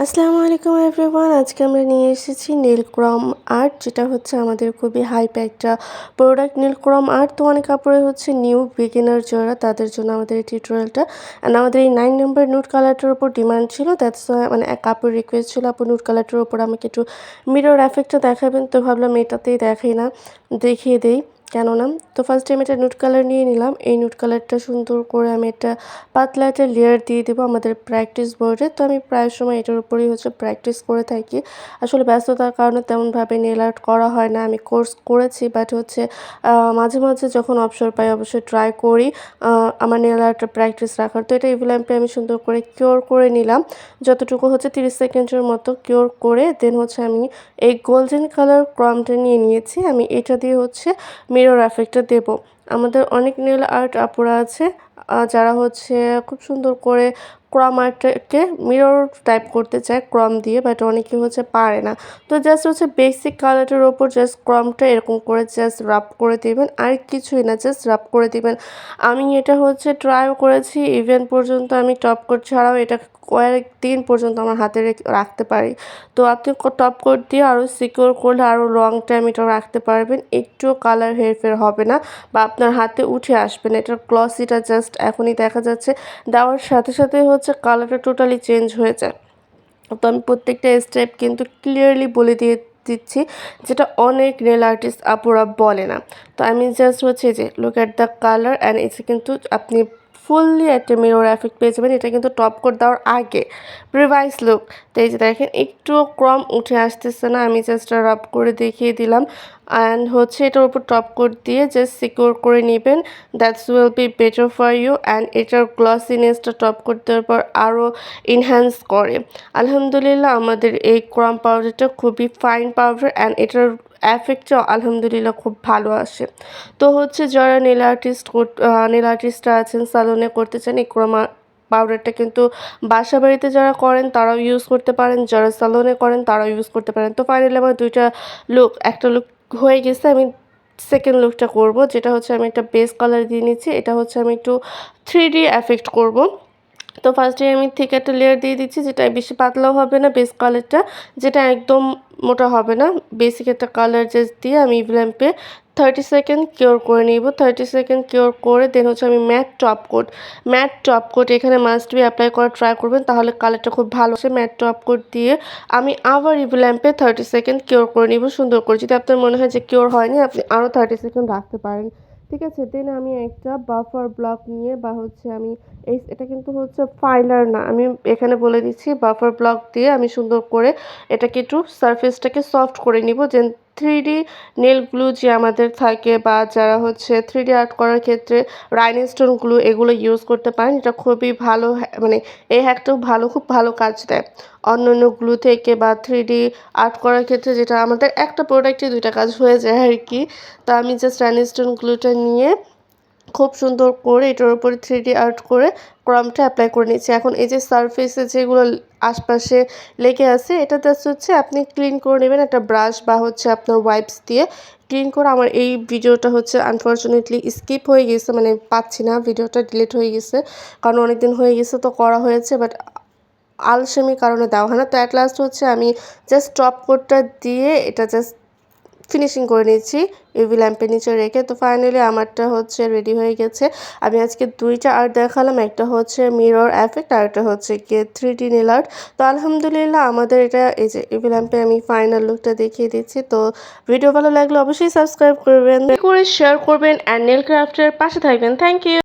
আসসালামু আলাইকুম এভরিওয়ান। আজকে আমরা নিয়ে এসেছি নীল ক্রম আর্ট, যেটা হচ্ছে আমাদের খুবই হাইপ একটা প্রোডাক্ট। নীল ক্রম আর্ট তো অনেক কাপড়ে হচ্ছে নিউ বিগিনার যারা, তাদের জন্য আমাদের এই টিউটোরিয়ালটা। অ্যান্ড আমাদের এই 9 নম্বর নুড কালারটার উপর ডিমান্ড ছিল, দ্যাটস মানে এক কাপড় রিকোয়েস্ট ছিল আপু নুড কালারটার উপর আমাকে একটু মিরর এফেক্টটা দেখাবেন। তো ভাবলাম এটাতেই দেখাই না, দেখিয়ে দেই কেননা। তো ফার্স্টে আমি এটা নুড কালার নিয়ে নিলাম। এই নুড কালারটা সুন্দর করে আমি একটা পাতলা একটা লেয়ার দিয়ে দেবো আমাদের প্র্যাকটিস বোর্ডে। তো আমি প্রায় সময় এটার উপরেই হচ্ছে প্র্যাকটিস করে থাকি। আসলে ব্যস্ততার কারণে তেমনভাবে নেল আর্ট করা হয় না। আমি কোর্স করেছি, বাট হচ্ছে মাঝে মাঝে যখন অবসর পাই অবশ্যই ট্রাই করি আমার নেল আর্টটা প্র্যাকটিস রাখার। তো এটা ইভল্যাম্পে আমি সুন্দর করে কিওর করে নিলাম, যতটুকু হচ্ছে 30 সেকেন্ডের মতো কিওর করে দেন হচ্ছে আমি এই গোল্ডেন কালার ক্রমটা নিয়ে নিয়েছি। আমি এটা দিয়ে হচ্ছে মিরর এফেক্টটা দেব। আমাদের অনেক নেল আর্ট আপুরা আছে যারা হচ্ছে খুব সুন্দর করে ক্রম আর্টটাকে মিরর টাইপ করতে চায় ক্রম দিয়ে, বাট অনেকে হচ্ছে পারে না। তো জাস্ট হচ্ছে বেসিক কালারটার ওপর জাস্ট ক্রমটা এরকম করে জাস্ট রাব করে দেবেন, আর কিছুই না, জাস্ট রাব করে দিবেন। আমি এটা হচ্ছে ট্রাইও করেছি, ইভেন পর্যন্ত আমি টপ কোট ছাড়াও এটা কয়েকদিন পর্যন্ত আমার হাতে রাখতে পারি। তো আপনি টপ কোট দিয়ে আরও সিকিউর করলে আরও লং টাইম এটা রাখতে পারবেন, একটুও কালার হেরফের হবে না বা আপনার হাতে উঠে আসবে না। এটার গ্লসিটা জাস্ট এখনই দেখা যাচ্ছে, দেওয়ার সাথে সাথে হচ্ছে কালারটা টোটালি চেঞ্জ হয়ে যায়। তো আমি প্রত্যেকটা স্টেপ কিন্তু ক্লিয়ারলি বলে দিয়ে দিচ্ছি, যেটা অনেক নেল আর্টিস্ট আপুরা বলে না। তো আমি জাস্ট হচ্ছে যে look at the colour and এসে কিন্তু আপনি ফুললি একটা মিরর এফেক্ট পেয়ে যাবেন। এটা কিন্তু টপ কোট দেওয়ার আগে প্রিভাইস লুক। তো এই যে দেখেন একটুও ক্রম উঠে আসতেছে না, আমি জাস্ট রাব করে দেখিয়ে দিলাম। অ্যান্ড হচ্ছে এটার উপর টপ কোট দিয়ে জাস্ট সিকিউর করে নেবেন, that's will be better for you. And এটার গ্লসিনেসটা টপ কোট দেওয়ার পর আরও ইনহ্যান্স করে। আলহামদুলিল্লাহ আমাদের এই ক্রম পাউডারটা খুবই ফাইন পাউডার অ্যান্ড এটার এফেক্টটাও আলহামদুলিল্লাহ খুব ভালো আসে। তো হচ্ছে যারা নেল আর্টিস্টরা আছেন সালনে করতে চান, এই ক্রম পাউডারটা কিন্তু বাসা বাড়িতে যারা করেন তারাও ইউজ করতে পারেন, যারা সালনে করেন তারাও ইউজ করতে পারেন। তো ফাইনালি আমার দুইটা লুক, একটা লুক হয়ে গেছে। আমি সেকেন্ড লুকটা করব, যেটা হচ্ছে আমি একটা বেস কালার দিয়ে নিচ্ছি। এটা হচ্ছে আমি একটু 3D এফেক্ট করব। তো ফার্স্টে আমি থেকে একটা লেয়ার দিয়ে দিচ্ছি, যেটা বেশি পাতলাও হবে না, বেস কালারটা যেটা একদম মোটা হবে না। বেসিক একটা কালার জাস্ট দিয়ে আমি ল্যাম্পে 30 সেকেন্ড কিওর করে নিব। 30 সেকেন্ড কিওর করে দেন হচ্ছে আমি ম্যাট টপ কোট এখানে মাস্ট বি অ্যাপ্লাই করা ট্রাই করবেন, তাহলে কালারটা খুব ভালো আসে। ম্যাট টপ কোট দিয়ে আমি আবার ল্যাম্পে 30 সেকেন্ড কিওর করে নিব সুন্দর করে। যদি আপনার মনে হয় যে কিওর হয়নি, আপনি আরও 30 সেকেন্ড রাখতে পারেন, ঠিক আছে। দেন আমি একটা বাফার ব্লক নিয়ে বা হচ্ছে আমি এটা কিন্তু হচ্ছে ফাইলার না, আমি এখানে বলে দিচ্ছি, বাফার ব্লক দিয়ে আমি সুন্দর করে এটাকে একটু সারফেসটাকে সফট করে নিব। যেন 3D নেল গ্লু যে আমাদের থাকে বা যারা হচ্ছে 3D আর্ট করার ক্ষেত্রে রাইনস্টোন গ্লু এগুলো ইউজ করতে পারেন, এটা খুবই ভালো মানে এই হ্যাকটাও ভালো, খুব ভালো কাজ দেয় অন্য অন্য গ্লু থেকে বা 3D আর্ট করার ক্ষেত্রে, যেটা আমাদের একটা প্রোডাক্টে দুইটা কাজ হয়ে যায় আর কি। তো আমি জাস্ট রাইনস্টোন গ্লুটা নিয়ে খুব সুন্দর করে এটার উপরে 3D আর্ট করে ক্রমটা অ্যাপ্লাই করে নিচ্ছি। এখন এই যে সারফেসে যেগুলো আশপাশে লেগে আছে, এটা জাস্ট হচ্ছে আপনি ক্লিন করে নেবেন একটা ব্রাশ বা হচ্ছে আপনার ওয়াইপস দিয়ে ক্লিন করে। আমার এই ভিডিওটা হচ্ছে আনফর্চুনেটলি স্কিপ হয়ে গেছে, মানে পাচ্ছি না, ভিডিওটা ডিলিট হয়ে গেছে, কারণ অনেক দিন হয়ে গেছে তো করা হয়েছে, বাট আলসেমির কারণে দেওয়া হয় না। তো অ্যাট লাস্ট হচ্ছে আমি জাস্ট টপ কোটটা দিয়ে এটা জাস্ট ফিনিশিং করে নিচ্ছি ইউভি ল্যাম্পের নিচে রেখে। তো ফাইনালি আমারটা হচ্ছে রেডি হয়ে গেছে। আমি আজকে দুইটা আর্ট দেখালাম, একটা হচ্ছে মিরর এফেক্ট আর একটা হচ্ছে গিয়ে 3D নেল আর্ট। তো আলহামদুলিল্লাহ আমাদের এটা এই যে ইউভি ল্যাম্পে আমি ফাইনাল লুকটা দেখিয়ে দিচ্ছি। তো ভিডিও ভালো লাগলে অবশ্যই সাবস্ক্রাইব করবেন, করে শেয়ার করবেন অ্যান্ড নেল ক্রাফটের পাশে থাকবেন। Thank you.